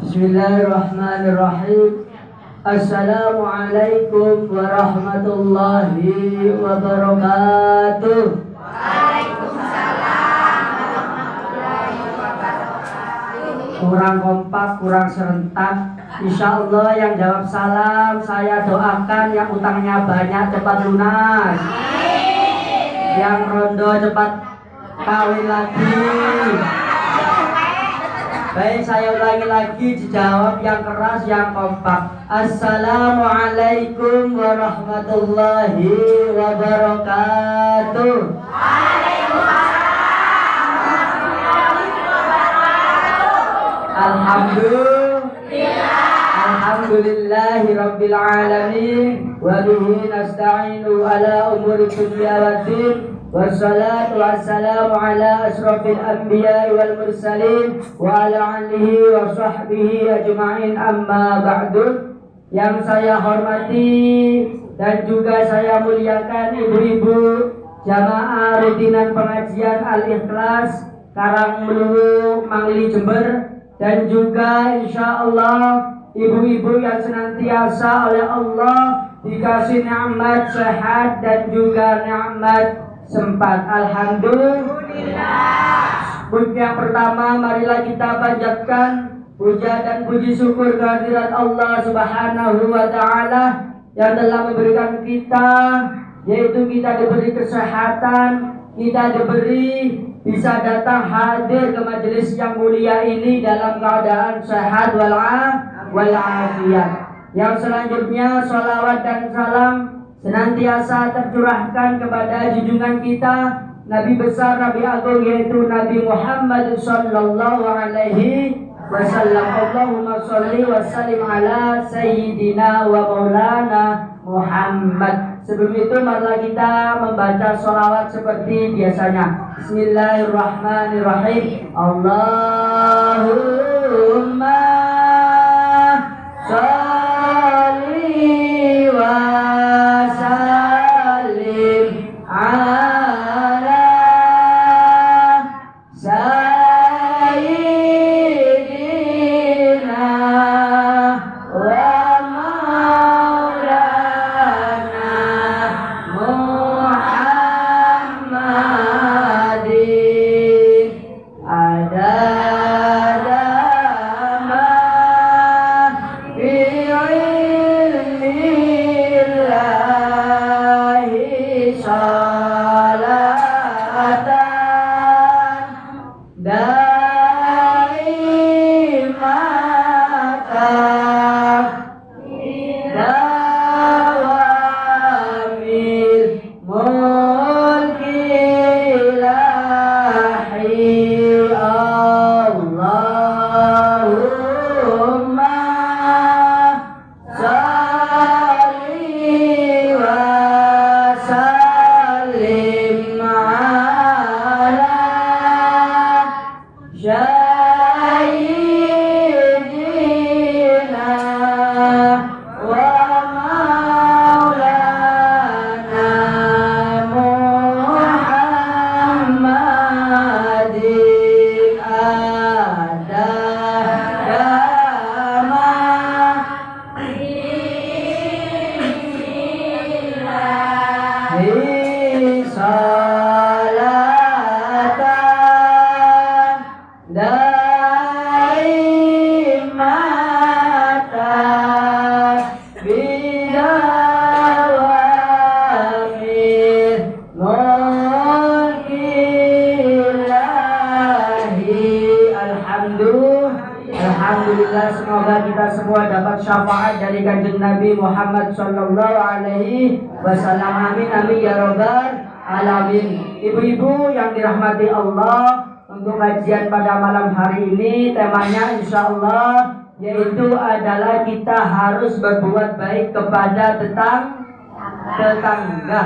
Bismillahirrahmanirrahim. Assalamualaikum warahmatullahi wabarakatuh. Waalaikumsalam warahmatullahi wabarakatuh. Kurang kompak, kurang serentak. Insya Allah yang jawab salam saya doakan yang utangnya banyak cepat lunas. Yang rondo cepat kawin lagi. Baik, saya ulangi lagi, dijawab yang keras, yang kompak. Assalamualaikum warahmatullahi wabarakatuh. Alhamdulillahi rabbil alamin wa bihi nasta'inu ala umuri dunya waddin. Wassalatu wassalamu ala asrafil anbiya wal mursalin wa ala alihi wa sahbihi ajma'in, amma ba'du. Yang saya hormati dan juga saya muliakan ibu-ibu jamaah rutinan pengajian Al-Ikhlas Karangmeluru Mangli Jember, dan juga insya Allah ibu-ibu yang senantiasa oleh Allah dikasih nikmat sehat dan juga nikmat sempat. Alhamdulillah. Yang pertama, marilah kita panjatkan puja dan puji syukur kehadirat Allah Subhanahu wa Ta'ala yang telah memberikan kita, yaitu kita diberi kesehatan, kita diberi bisa datang hadir ke majelis yang mulia ini dalam keadaan sehat walafiat. Yang selanjutnya, salawat dan salam senantiasa tercurahkan kepada junjungan kita, Nabi besar, Nabi agung, yaitu Nabi Muhammad sallallahu alaihi wasallam. Allahumma sholli wa sallim ala sayyidina wa maulana Muhammad. Sebelum itu marilah kita membaca sholawat seperti biasanya. Bismillahirrahmanirrahim. Allahumma sholli wa Alhamdulillah, semoga kita semua dapat syafaat dari kanjeng Nabi Muhammad sallallahu alaihi wasallam. Amin amin ya rabbal alamin. Ibu-ibu yang dirahmati Allah, untuk kajian pada malam hari ini temanya insya Allah yaitu adalah kita harus berbuat baik kepada tetangga.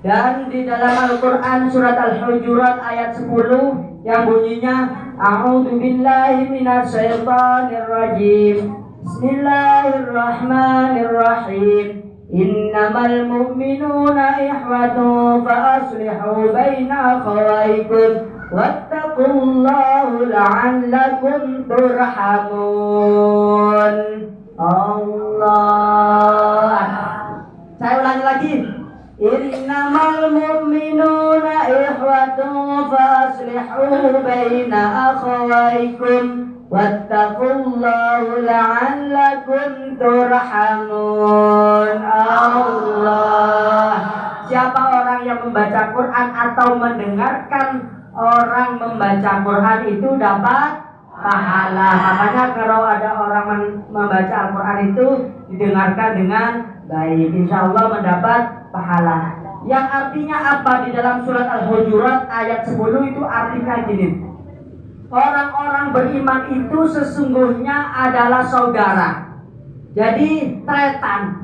Dan di dalam Al-Quran surat Al-Hujurat ayat 10 yang bunyinya A'udzu billahi minasyaitonir rajim. Bismillahirrahmanirrahim. Innamal mu'minuna ikhwatun fa aslihu baina akhawaykum wattaqu wattaqullahu la'allakum turhamun. Allah. Saya ulangi lagi. Innamal mu'minuna ikhwatun faslihu baina akhawaykum wattaqullahu la'allakum turhamun. Allah. Siapa orang yang membaca Quran atau mendengarkan orang membaca Quran itu dapat pahala. Makanya kalau ada orang membaca Al-Quran itu didengarkan dengan baik, insya Allah mendapat pahala. Yang artinya apa? Di dalam surat Al-Hujurat ayat 10 itu artinya gini. Orang-orang beriman itu sesungguhnya adalah saudara. Jadi tretan.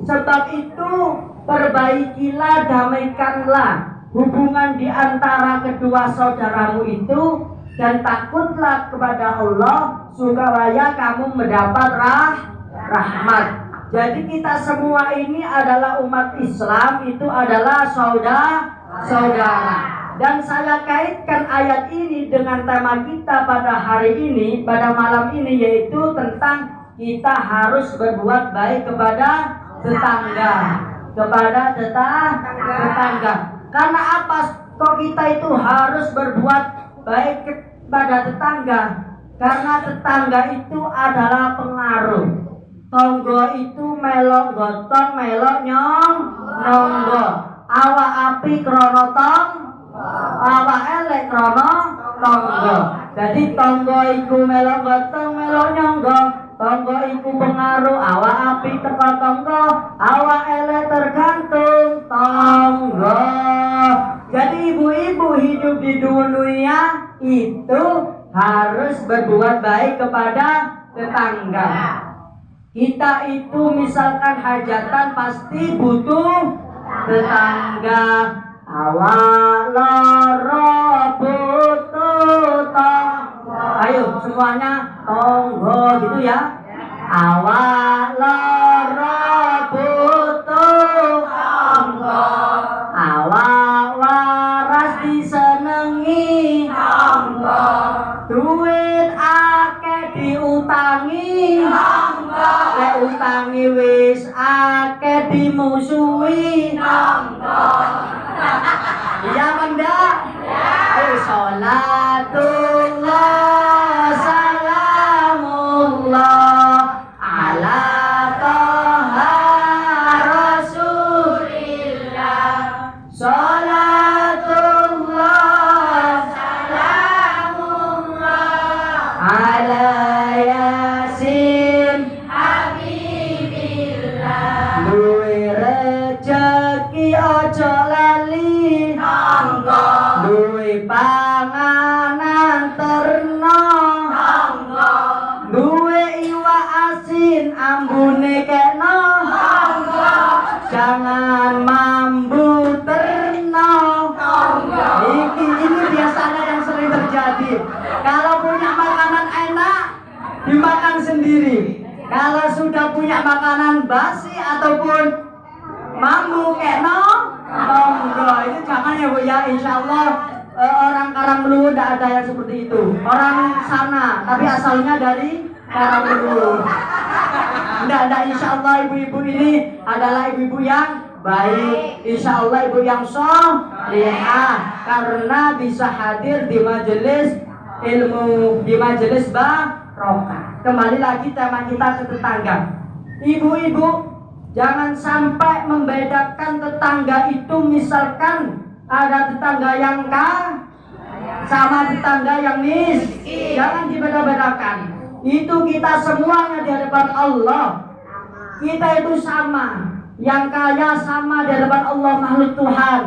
Sebab itu perbaikilah, damaikanlah hubungan di antara kedua saudaramu itu, dan takutlah kepada Allah supaya kamu mendapat rahmat. Jadi kita semua ini adalah umat Islam, itu adalah saudara. Dan saya kaitkan ayat ini dengan tema kita pada hari ini, pada malam ini, yaitu tentang kita harus berbuat baik kepada tetangga. Karena apa kok kita itu harus berbuat baik kepada tetangga? Karena tetangga itu adalah pengaruh. Tonggo itu melok gotong, melok nonggo. Awak api krono tong, awak elek krono tonggo. Jadi tonggo iku melok gotong, melok nyonggo. Tonggo iku pengaruh, awak api teko tonggo, awak elek tergantung tonggo. Jadi ibu-ibu hidup di dunia itu harus berbuat baik kepada tetangga. Kita itu misalkan hajatan pasti butuh tetangga. Awak loro butuh tonggo. Ayo semuanya tonggo gitu ya. Awak loro butuh tonggo. Awak waras disenengi tonggo. Duit akeh diutangi tonggo. Lek utangi wis akeh dimusuhi tonggo. Iya mendak? Ayo sholatullah salamullah ala toha rasulillah. Sholatullah salamullah ala yasin habibillah. Duwe rejeki ojo lali tonggo. Duwe panganan terno tonggo. Duwe iwak asin ambune kena tonggo. Jangan mambu terno tonggo. Ini biasanya yang sering terjadi. Kalau punya makanan enak dimakan sendiri. Kalau sudah punya makanan basi ataupun mambu kena tonggo, itu jangan ya Bu ya. Insya Allah orang Karanglewu tidak ada yang seperti itu. Orang sana tapi asalnya dari Karanglewu. Tidak, insya Allah ibu-ibu ini adalah ibu-ibu yang baik. Insya Allah ibu yang solehah karena bisa hadir di majelis ilmu, di majelis barokah. Kembali lagi tema kita ke tetangga. Ibu-ibu, jangan sampai membedakan tetangga itu, misalkan ada tetangga yang kaya sama tetangga yang miskin. Jangan dibeda-bedakan. Itu kita semuanya di hadapan Allah. Kita itu sama. Yang kaya sama di hadapan Allah, makhluk Tuhan.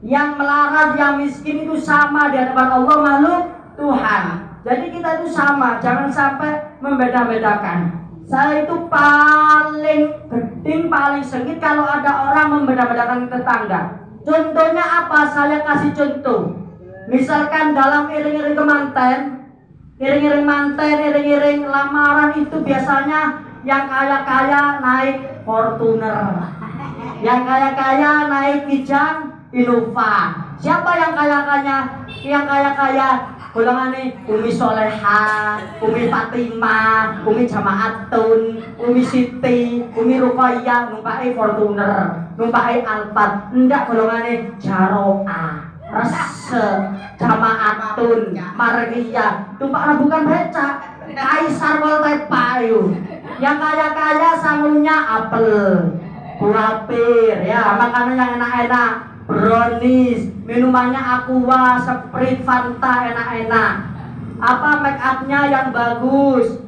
Yang melarat, yang miskin itu sama di hadapan Allah, makhluk Tuhan. Jadi kita itu sama. Jangan sampai membeda-bedakan. Saya itu paling geding, paling sengit kalau ada orang membeda-bedakan tetangga. Contohnya apa? Saya kasih contoh. Misalkan dalam iring-iring kemanten, iring-iring lamaran itu biasanya yang kaya-kaya naik Fortuner, yang kaya-kaya naik Kijang Innova. Siapa yang kaya-kaya yang kaya-kaya golongane Umi Soleha, Umi Fatimah, Umi Jamaatun, Umi Siti, Umi Ruqayyah numpake Fortuner, numpake Alphard. Ndak golongane Jaroah, Rese, Jamaatun, Margiyah. Tumpakna bukan becak. Kaisar Koltepa itu. Yang kaya-kaya sangunya apel, buah pir, ya makanan yang enak-enak. Brownies, minumannya Aqua, Sprite, Fanta, enak-enak. Apa make upnya yang bagus.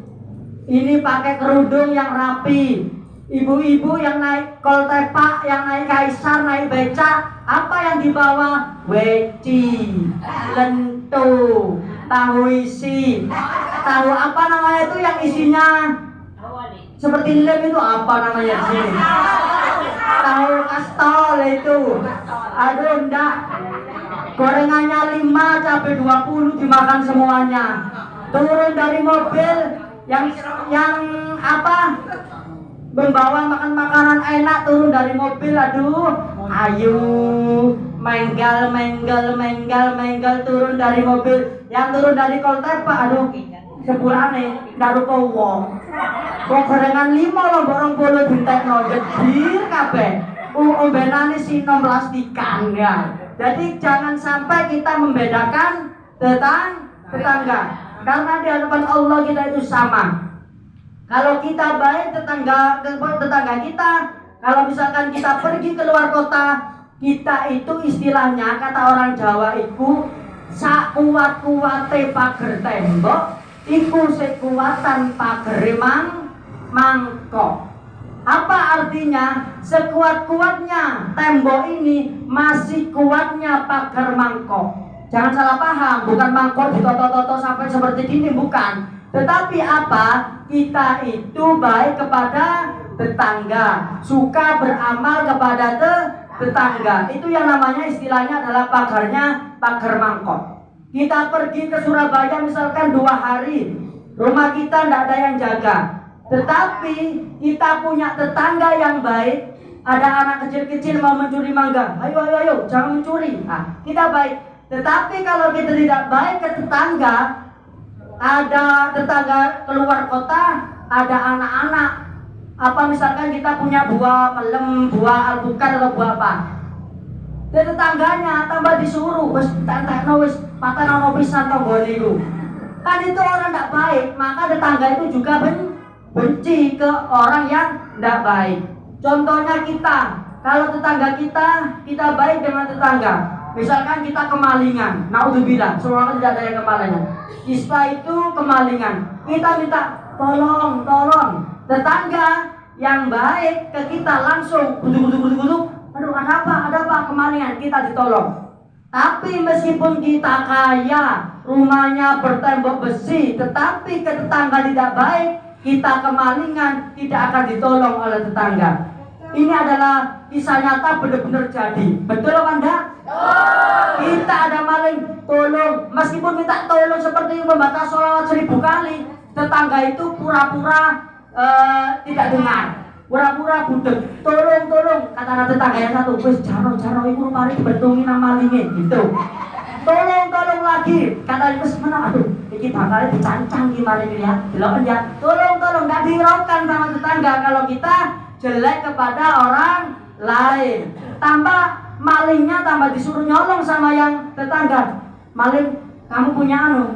Ini pakai kerudung yang rapi. Ibu-ibu yang naik Koltepa, yang naik Kaisar, naik beca, apa yang dibawa? Weci, lento, tahu isi. Tahu apa namanya itu yang isinya seperti lem itu apa namanya sih? Tahu kastol itu. Aduh ndak. Gorengannya 5, cabai 20 dimakan semuanya. Turun dari mobil yang apa? Membawa makan makanan enak, turun dari mobil, aduh, ayo menggal turun dari mobil. Yang turun dari Koltepa, aduh, sepurane ndak rupa wong. Kok gorengan 5 lho borong bolo dintekno jedir kabeh. Ombenane sinom plastikan ya. Jadi jangan sampai kita membedakan tetangga. Karena di hadapan Allah kita itu sama. Kalau kita baik tetangga kita, kalau misalkan kita pergi keluar kota, kita itu istilahnya kata orang Jawa itu sak kuat-kuate pager tembok, iku sekuatan pager mangkok. Apa artinya? Sekuat-kuatnya tembok ini masih kuatnya pagar mangkok. Jangan salah paham, bukan mangkok ditoto-toto sampai seperti ini, bukan. Tetapi apa? Kita itu baik kepada tetangga, suka beramal kepada tetangga. Itu yang namanya istilahnya adalah pagar mangkok. Kita pergi ke Surabaya misalkan 2 hari, rumah kita tidak ada yang jaga. Tetapi kita punya tetangga yang baik. Ada anak kecil-kecil mau mencuri mangga, ayo, jangan mencuri. Nah, kita baik. Tetapi kalau kita tidak baik ke tetangga, ada tetangga keluar kota, ada anak-anak. Apa misalkan kita punya buah melem, buah alpukat atau buah apa? Dan tetangganya tambah disuruh, wis entekno wis patenono pisan tanggane iku. Kan itu orang tidak baik, maka tetangga itu juga benci ke orang yang tidak baik. Contohnya kita, kalau tetangga kita baik dengan tetangga. Misalkan kita kemalingan, naudzubillah, semoga tidak ada yang kemalingan. Kita itu kemalingan, kita minta tolong. Tetangga yang baik ke kita langsung guduk. Aduh, ada apa kemalingan, kita ditolong. Tapi meskipun kita kaya, rumahnya bertembok besi, tetapi ke tetangga tidak baik, kita kemalingan, tidak akan ditolong oleh tetangga. Ini adalah kisah nyata benar-benar jadi. Betul apa enggak? Kita ada maling, tolong. Meskipun minta tolong seperti membaca sholawat 1000 kali, tetangga itu pura-pura tidak dengar, pura-pura budek. Tolong. Kata tetangga yang satu, wis jaro iku mari betungin malingnya gitu. Tolong lagi. Kata wis menang, aduh, iki bakal dicancang gimana ini ya. Delok ya. Tolong enggak dihiraukan sama tetangga kalau kita jelek kepada orang lain. Tambah malingnya tambah disuruh nyolong sama yang tetangga. Maling, kamu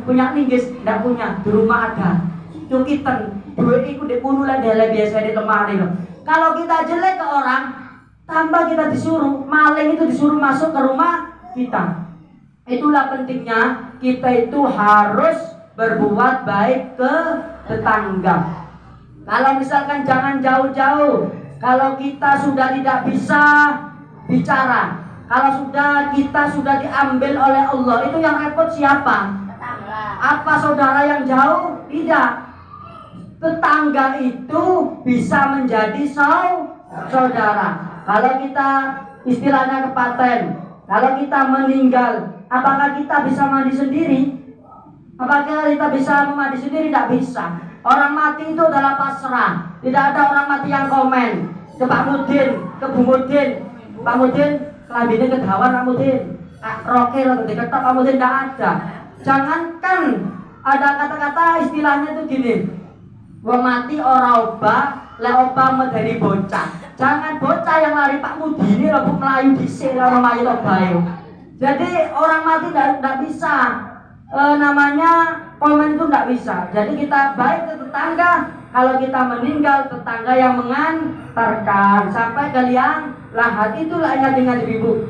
punya linggis? Enggak punya, di rumah ada. Cukitan, duit iku di punu lah biasa di lemari loh. Kalau kita jelek ke orang, tambah kita disuruh, maling itu disuruh masuk ke rumah kita. Itulah pentingnya kita itu harus berbuat baik ke tetangga. Kalau misalkan jangan jauh-jauh, kalau kita sudah tidak bisa bicara, kalau kita sudah diambil oleh Allah, itu yang repot siapa? Apa saudara yang jauh? Tidak. Tetangga itu bisa menjadi saudara. Kalau kita istilahnya kepaten, kalau kita meninggal, apakah kita bisa mandi sendiri? Apakah kita bisa mandi sendiri? Tidak bisa. Orang mati itu adalah pasrah. Tidak ada orang mati yang komen ke Pak Mudin, ke Bu Mudin. Pak Mudin, kelambine kedawan Pak Mudin. rocker atau diketok kamu tidak ada. Jangankan ada kata-kata istilahnya itu gini, wong mati ora obah, lek obah medeni bocah. Jangan bocah yang lari Pak Mudini rebut melayu dhisik ora mayit obah. Jadi orang mati tidak bisa namanya komen itu tidak bisa. Jadi kita baik ke tetangga, kalau kita meninggal tetangga yang mengantarkan sampai ke liang lahat. Itulah ingat dengan ibu.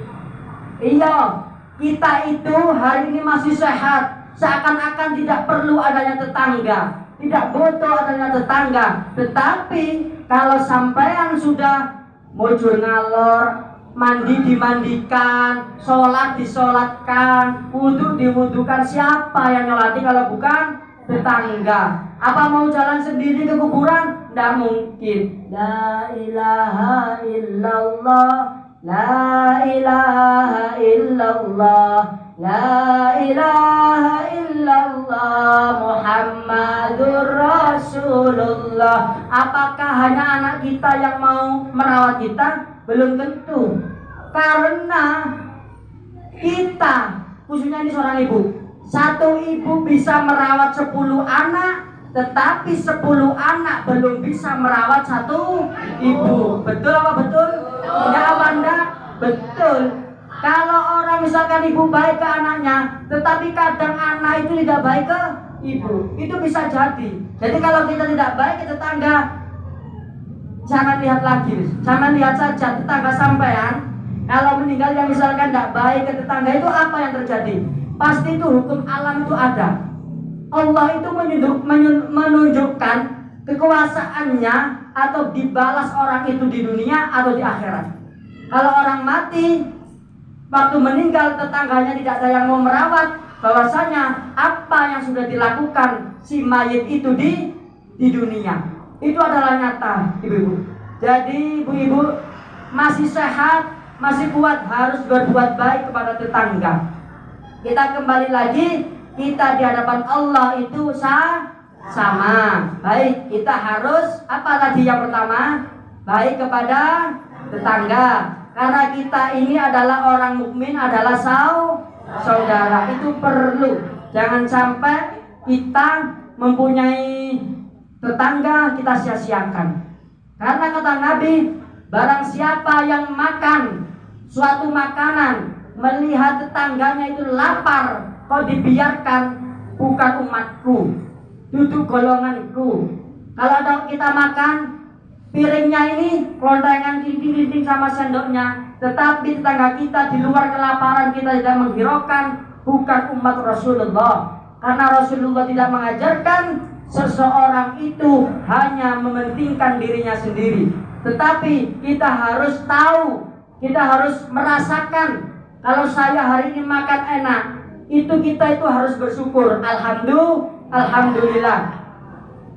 Iya, kita itu hari ini masih sehat, seakan-akan tidak perlu adanya tetangga, tidak butuh adanya tetangga. Tetapi kalau sampean sudah mujur ngalor, mandi dimandikan, sholat disolatkan, wudhu diwudukan, siapa yang nyolati kalau bukan tetangga? Apa mau jalan sendiri ke kuburan? Tidak mungkin. La ilaha illallah, la ilaha illallah, la ilaha illallah, Muhammadur Rasulullah. Apakah hanya anak kita yang mau merawat kita? Belum tentu. Karena kita, khususnya ini seorang ibu, satu ibu bisa merawat 10 anak, tetapi 10 anak belum bisa merawat satu ibu. Betul apa betul? Tidak apa enggak? Betul. Kalau orang misalkan ibu baik ke anaknya, tetapi kadang anak itu tidak baik ke ibu, itu bisa jadi. Jadi kalau kita tidak baik ke tetangga, jangan lihat lagi, jangan lihat saja tetangga sampean. Kalau meninggal yang misalkan tidak baik ke tetangga, itu apa yang terjadi? Pasti itu hukum alam itu ada. Allah itu menunjukkan kekuasaannya atau dibalas orang itu di dunia atau di akhirat. Kalau orang mati, waktu meninggal tetangganya tidak ada yang mau merawat, bahwasanya apa yang sudah dilakukan si mayit itu di dunia itu adalah nyata, ibu-ibu. Jadi ibu-ibu masih sehat, masih kuat, harus berbuat baik kepada tetangga. Kita kembali lagi, kita di hadapan Allah itu sama. Baik, kita harus apa tadi yang pertama? Baik kepada tetangga. Karena kita ini adalah orang mukmin, adalah saudara. Itu perlu. Jangan sampai kita mempunyai tetangga kita sia-siakan. Karena kata Nabi, barang siapa yang makan suatu makanan, melihat tetangganya itu lapar, kok dibiarkan, bukan umatku, duduk golonganku. Kalau ada kita makan, piringnya ini kelontengan tinting-tinting sama sendoknya, tetapi tetangga kita di luar kelaparan, kita tidak menghiraukan, bukan umat Rasulullah. Karena Rasulullah tidak mengajarkan seseorang itu hanya mementingkan dirinya sendiri, tetapi kita harus tahu, kita harus merasakan. Kalau saya hari ini makan enak, itu kita itu harus bersyukur. Alhamdulillah.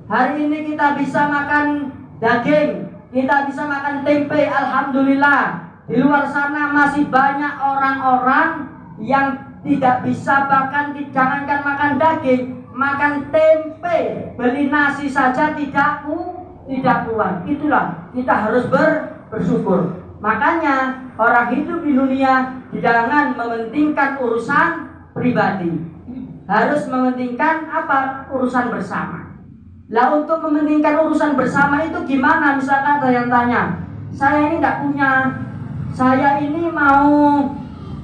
Hari ini kita bisa makan daging, kita bisa makan tempe, alhamdulillah. Di luar sana masih banyak orang-orang yang tidak bisa, bahkan jangankan makan daging, makan tempe, beli nasi saja tidak kuat. Itulah kita harus bersyukur. Makanya orang hidup di dunia jangan mementingkan urusan pribadi, harus mementingkan apa? Urusan bersama. Lah untuk mementingkan urusan bersama itu gimana? Misalkan ada yang tanya, saya ini tidak punya, saya ini mau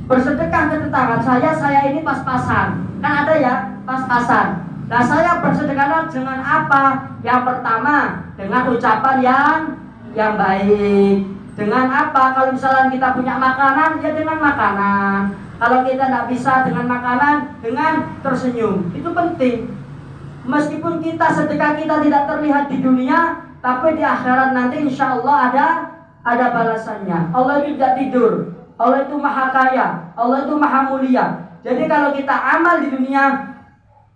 bersedekah ke tetangga saya ini pas-pasan. Kan ada ya pas-pasan. Nah saya bersedekah dengan apa? Yang pertama dengan ucapan yang baik. Dengan apa? Kalau misalnya kita punya makanan, ya dengan makanan. Kalau kita tidak bisa dengan makanan, dengan tersenyum. Itu penting. Meskipun kita sedekah kita tidak terlihat di dunia, tapi di akhirat nanti insya Allah ada balasannya. Allah itu tidak tidur. Allah itu maha kaya. Allah itu maha mulia. Jadi kalau kita amal di dunia,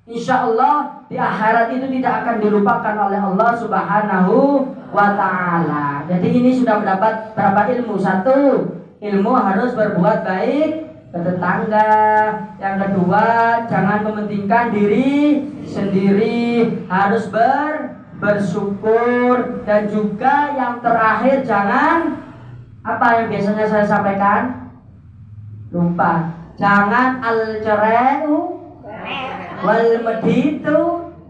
insya Allah di akhirat itu tidak akan dilupakan oleh Allah Subhanahu wa ta'ala. Jadi ini sudah mendapat berapa ilmu? Satu, ilmu harus berbuat baik ke tetangga. Yang kedua, jangan mementingkan diri sendiri, harus bersyukur. Dan juga yang terakhir, jangan apa yang biasanya saya sampaikan, lupa. Jangan al-cereu wal meditu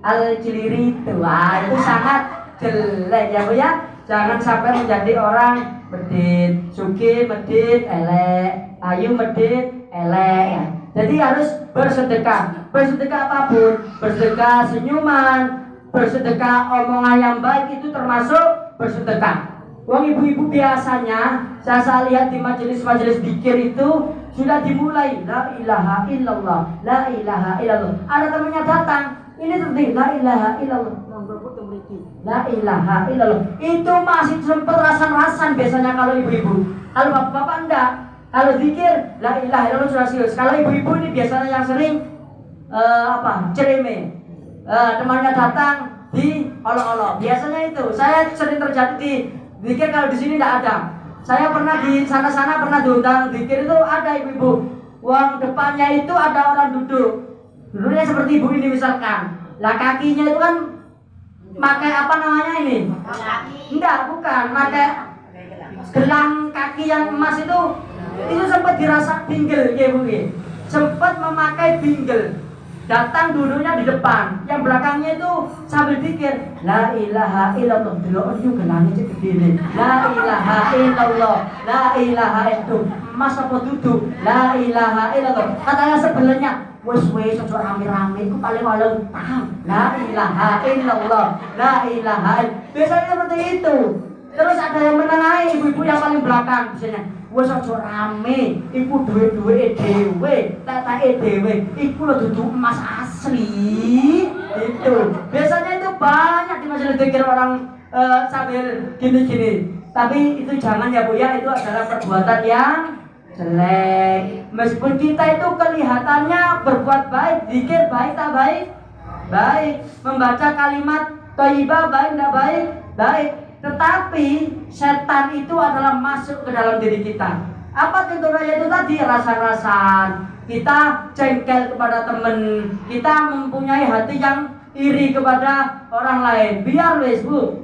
al-ciliritu. Wah, itu sangat jelek ya Bu ya. Jangan sampai menjadi orang medit, sugih medit elek, ayu medit elek. Jadi harus bersedekah. Bersedekah apapun, bersedekah senyuman, bersedekah omongan yang baik itu termasuk bersedekah. Wong ibu-ibu biasanya saya lihat di majelis-majelis zikir itu sudah dimulai la ilaha illallah, la ilaha illallah. Ada temannya datang, ini terus la ilaha illallah. La ilaha illallah. Itu masih sempat rasan-rasan biasanya kalau ibu-ibu. Kalau bapak-bapak enggak. Kalau zikir la ilaha illallah sudah serius. Kalau ibu-ibu ini biasanya yang sering cereme. Temannya datang di olok-olok. Biasanya itu saya sering terjadi di zikir. Kalau di sini enggak ada. Saya pernah di sana-sana pernah diundang zikir itu ada ibu-ibu. Uang depannya itu ada orang duduk. Duduknya seperti ibu ini misalkan. Lah kakinya itu kan pakai apa namanya ini? Enggak, bukan. Pakai gelang kaki yang emas itu sempat dirasa binggel ya Bu. Sempat memakai binggel. Datang duduknya di depan, yang belakangnya itu sambil pikir la ilaha illallah. Delok itu gelangnya gede nih. La ilaha illallah, la ilaha illallah. Mas apa duduk? La ilaha illallah. Katanya sebelahnya wes ojo rame-rame itu paling paham. La ilaha illallah, la ilaha illallah. Biasanya seperti itu. Terus ada yang menengahi ibu-ibu yang paling belakang biasanya. Wes aja rame, iku duwe-duwe dhewe, teteke dhewe, iku lho dudu emas asli. Itu. Biasanya itu banyak di majelis zikir orang sambil gini-gini. Tapi itu jangan ya Bu ya, itu adalah perbuatan yang jelek. Meskipun kita itu kelihatannya berbuat baik, zikir baik tak baik? Baik. Membaca kalimat thayyibah baik tak baik? Baik. Tetapi setan itu adalah masuk ke dalam diri kita. Apa contohnya itu tadi? Rasa-rasan. Kita jengkel kepada teman. Kita mempunyai hati yang iri kepada orang lain. Biar wes Bu.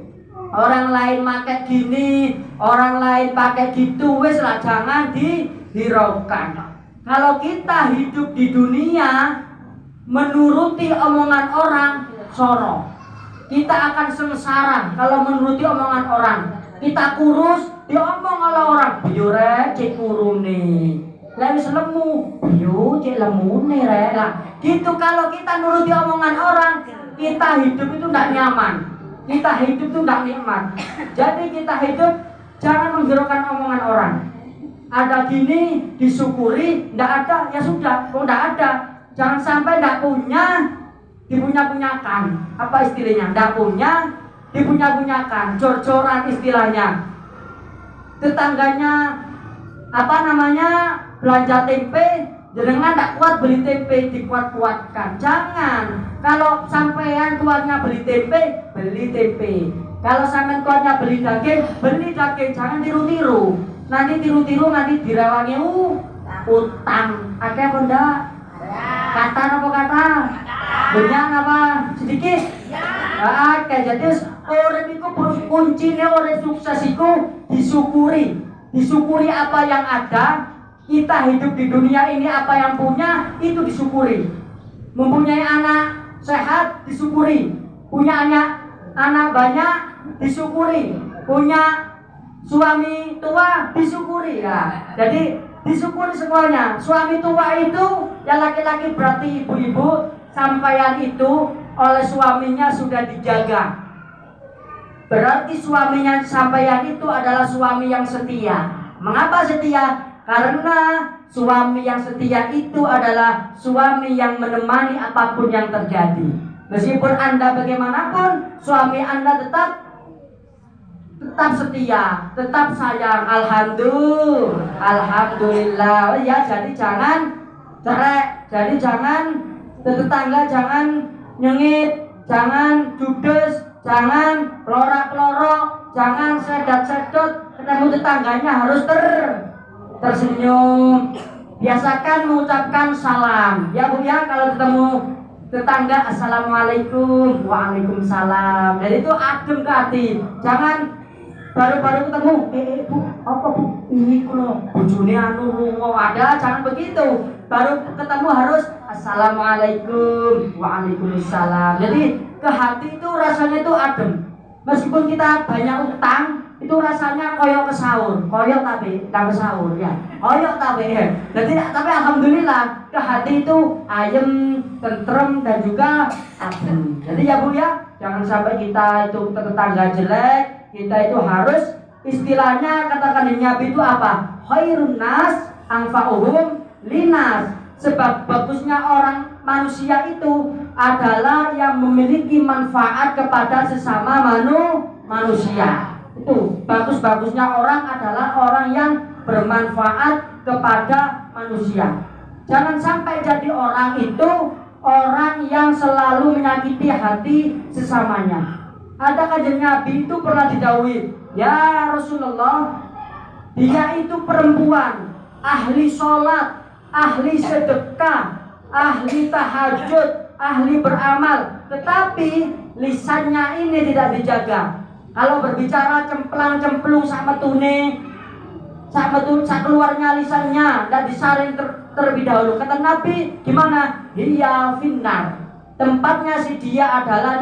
Orang lain pakai gini, orang lain pakai gitu, wes lah jangan dihiraukan. Kalau kita hidup di dunia menuruti omongan orang, sorong. Kita akan sengsara kalau menuruti omongan orang. Kita kurus, diomong oleh orang. Biyo rek, cek kurune. Lah wis lemu, biyo cek lemune rek. Lah, gitu kalau kita nuruti omongan orang, kita hidup itu enggak nyaman. Kita hidup itu enggak nikmat. Jadi kita hidup jangan menghiraukan omongan orang. Ada gini disyukuri, enggak ada ya sudah, kok enggak ada. Jangan sampai enggak punya dipunya-punyakan. Apa istilahnya? Nggak punya, dipunya-punyakan. Jor-joran istilahnya. Tetangganya belanja tempe, jenengan nggak kuat beli tempe, dikuat-kuatkan. Jangan. Kalau sampean kuatnya beli tempe, beli tempe. Kalau sampean kuatnya beli daging, beli daging. Jangan tiru-tiru. Nanti tiru-tiru nanti dirawangi utang. Ada apa enggak? Kata apa kata? Banyak apa? Sedikit? Oke, jadi orang itu kuncinya orang sukses itu disyukuri. Disyukuri apa yang ada. Kita hidup di dunia ini apa yang punya itu disyukuri. Mempunyai anak sehat disyukuri. Punya anak banyak disyukuri. Punya suami tua disyukuri ya. Jadi disyukuri semuanya. Suami tua itu yang laki-laki berarti ibu-ibu, sampeyan itu oleh suaminya sudah dijaga. Berarti suaminya sampeyan itu adalah suami yang setia. Mengapa setia? Karena suami yang setia itu adalah suami yang menemani apapun yang terjadi. Meskipun Anda bagaimanapun, suami Anda tetap setia, tetap sayang. Alhamdulillah. Ya, jadi jangan cerai, jadi jangan tetangga, jangan nyengit, jangan judes, jangan lorak-lorok, jangan sedot-sedot. Ketemu tetangganya harus tersenyum. Biasakan mengucapkan salam. Ya Bu ya, kalau ketemu tetangga assalamualaikum, waalaikumsalam. Jadi itu adem ke hati. Jangan Baru-baru ketemu, Bu, apa Bu? Iku lho, bojone anu lunga. Ada, jangan begitu. Baru ketemu harus assalamualaikum, waalaikumsalam. Jadi ke hati itu rasanya itu adem. Meskipun kita banyak utang, itu rasanya koyok ke sahur, koyok tapi tak ke sahur ya, koyok tapi. Jadi tapi alhamdulillah ke hati itu ayem, tentrem dan juga adem. Jadi ya Bu ya, jangan sampai kita itu ke tetangga jelek. Kita itu harus istilahnya katakan di Nabi itu apa? Khairun nas anfa'uhum linas. Sebab bagusnya orang manusia itu adalah yang memiliki manfaat kepada sesama manusia. Itu bagus-bagusnya orang adalah orang yang bermanfaat kepada manusia. Jangan sampai jadi orang itu orang yang selalu menyakiti hati sesamanya. Ada kajian Nabi itu pernah didhawuhi, ya Rasulullah, dia itu perempuan ahli sholat, ahli sedekah, ahli tahajud, ahli beramal, tetapi lisannya ini tidak dijaga. Kalau berbicara cemplang-cemplung sama tune, sama keluarnya lisannya, tidak disaring terlebih dahulu. Kata Nabi, gimana? Hiya finnar. Tempatnya si dia adalah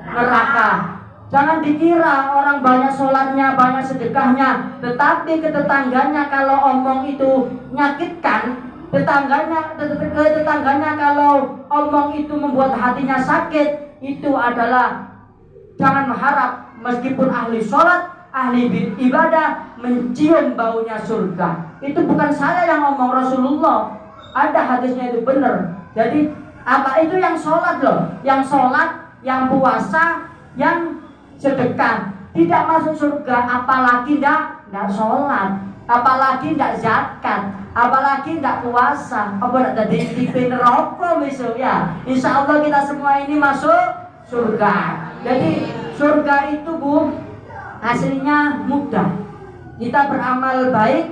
neraka. Jangan dikira orang banyak sholatnya, banyak sedekahnya, tetapi ke tetangganya kalau omong itu nyakitkan, tetangganya kalau omong itu membuat hatinya sakit, itu adalah jangan mengharap meskipun ahli sholat, ahli ibadah mencium baunya surga. Itu bukan saya yang ngomong, Rasulullah. Ada hadisnya itu benar. Jadi apa itu yang sholat loh? Yang sholat, yang puasa, yang sedekah tidak masuk surga, apalagi tidak sholat, apalagi tidak zakat, apalagi tidak puasa, apa tidak jadi tipe neraka besok ya. Insya Allah kita semua ini masuk surga. Jadi surga itu Bu, hasilnya mudah. Kita beramal baik,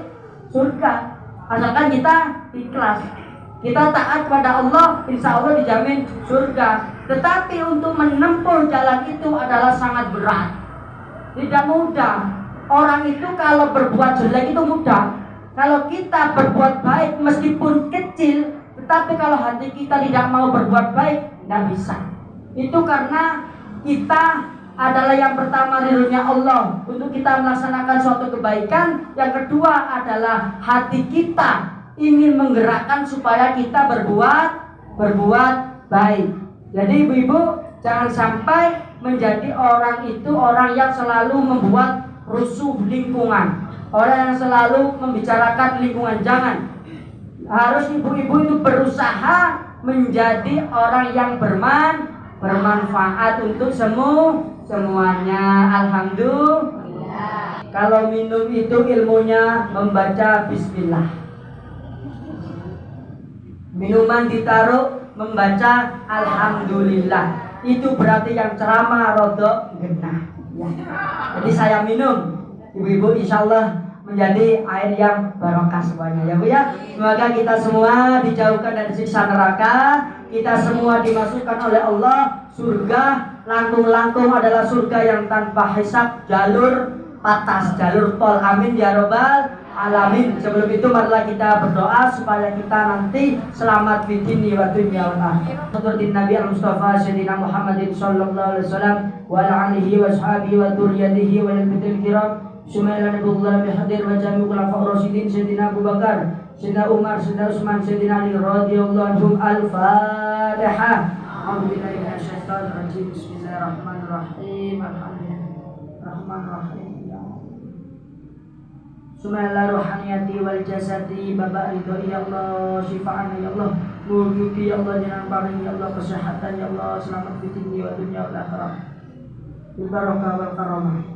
surga. Asalkan kita ikhlas, kita taat kepada Allah, insya Allah dijamin surga. Tetapi untuk menempuh jalan itu adalah sangat berat, tidak mudah. Orang itu kalau berbuat jelek itu mudah. Kalau kita berbuat baik meskipun kecil, tetapi kalau hati kita tidak mau berbuat baik, tidak bisa. Itu karena kita adalah yang pertama ridhonya Allah untuk kita melaksanakan suatu kebaikan. Yang kedua adalah hati kita ingin menggerakkan supaya kita berbuat baik. Jadi ibu-ibu jangan sampai menjadi orang itu orang yang selalu membuat rusuh lingkungan, orang yang selalu membicarakan lingkungan. Jangan. Harus ibu-ibu itu berusaha menjadi orang yang bermanfaat untuk semuanya. Alhamdulillah. Kalau minum itu ilmunya membaca bismillah. Minuman ditaruh membaca alhamdulillah. Itu berarti yang ceramah rodok genah ya. Jadi saya minum, ibu-ibu insyaallah menjadi air yang barokah semuanya ya Bu ya. Semoga kita semua dijauhkan dari siksa neraka, kita semua dimasukkan oleh Allah surga. Langkung-langkung adalah surga yang tanpa hisab, jalur patas, jalur tol. Amin ya robbal alamin. Sebelum itu marilah kita berdoa supaya kita nanti selamat di dunia wa dunya wal akhirah. Seperti Nabi Al-Mustafa Sayyidina Muhammadin sallallahu alaihi wasallam wa ala alihi wa sahbihi wa dzurriyyatihi wa al-bitil kiram. Sumaila nabiyullah bihadir wa jami'ul khulafa ar-rasyidin Sayyidina Abu Bakar, Sayyidina Umar, Sayyidina Utsman, Sayyidina Ali radhiyallahu anhum. Al-Fatihah. A'udzubillahi minasyaitonir rajim. Bismillahirrahmanirrahim. Alhamdulillahirrahmanirrahim. Sumaila rohaniyati wal jasadi babak ridho ya Allah, syifaan ya Allah, mugi ya Allah, jangan paring ya Allah kesehatan ya Allah, selamat di dunia wa dunya wal akhirah. Barakah wal karamah.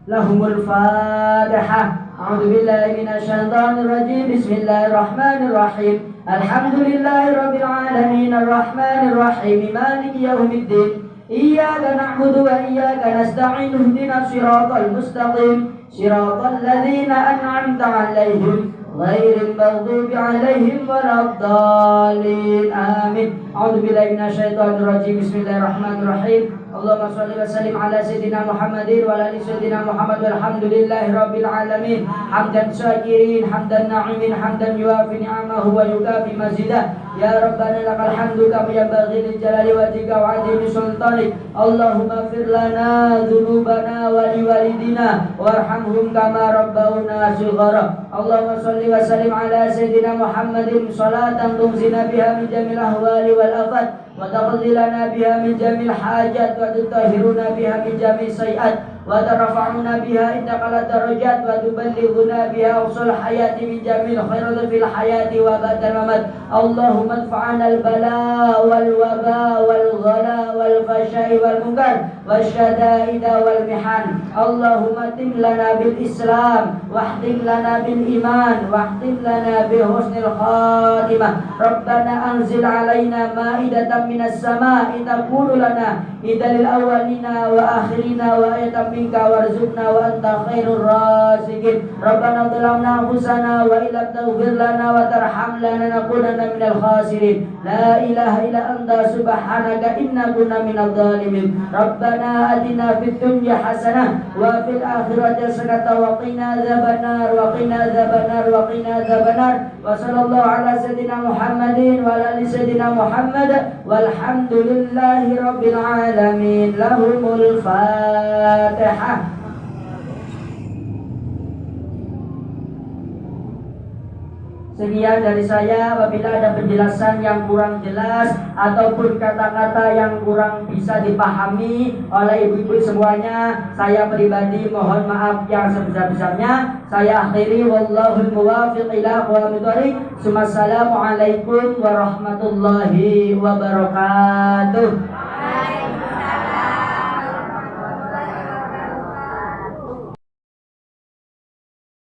Lahumul Fatihah. A'udzu billahi minasyaitonir rajim. Bismillahirrahmanirrahim. Alhamdulillahirabbil alamin arrahmanir rahim maliki yaumiddin. Iyyaka na'budu wa iyyaka nasta'in. Ihdinas siratal mustaqim. Siratal ladzina an'amta 'alaihim ghairil maghdubi 'alaihim waladdallin. Amin. A'udzu billahi minasyaitonir rajim. Bismillahirrahmanirrahim. Allahumma shalli wa sallim ala sayyidina Muhammadin wa ala ali sayyidina Muhammad walhamdulillahi rabbil alamin. Hamdan syakirin, hamdan na'imin, hamdan yuafi ni'amahu wa yukafi mazidah. Ya Rabbana lakal hamdu kama yanbaghi li jalali wajhika wa 'azimi sultanik. Allahumma fir lana dzunubana wa liwalidina warhamhum kama rabbawna shighara. Allahumma shalli wa sallim ala sayyidina Muhammadin salatan tumzina biha min jamil ahwali wal afat wa taqdi lana biha min jamil hajat wa tutahhiruna biha min jamil sayiat wa tarfa'una biha innaka la darajat wa tuballighuna biha usul hayati min jamil khairat fil hayati wa ba'dal mamat. Allahumma adfa'na al bala wal waba wal ghala wal fahsya'i wal munkar wasyada'ida wal mihan. Allahumma tim lana bil islam wahdim lana bil iman wahdim lana bi husnil khatimah. Rabbana anzil alaina ma'idatan minas sama'i takunu lana idalil awwalina wa akhirina wa ayatan minka warzuqna wa anta khairur raziqin. Rabbana dhalamna anfusana wa illam taghfir lana wa tarham lana nakunanna minal khasirin. La ilaha illa anta subhanaka inna kunna minadh dhalimin. Rabbana atina fid dunya hasanah wa fil akhirati hasanah wa qina adzabannar wa qina adzabannar wa qina adzabannar. Wa sallallahu ala sayyidina Muhammadin wa ala ali sayyidina Muhammad walhamdulillahi rabbil alamin. Lahumul Fatihah. Sekian dari saya. Apabila ada penjelasan yang kurang jelas ataupun kata-kata yang kurang bisa dipahami oleh ibu-ibu semuanya, saya pribadi mohon maaf yang sebesar-besarnya. Saya akhiri, wallahul muwaffiq ila aqwamit thoriq. Assalamualaikum warahmatullahi wabarakatuh.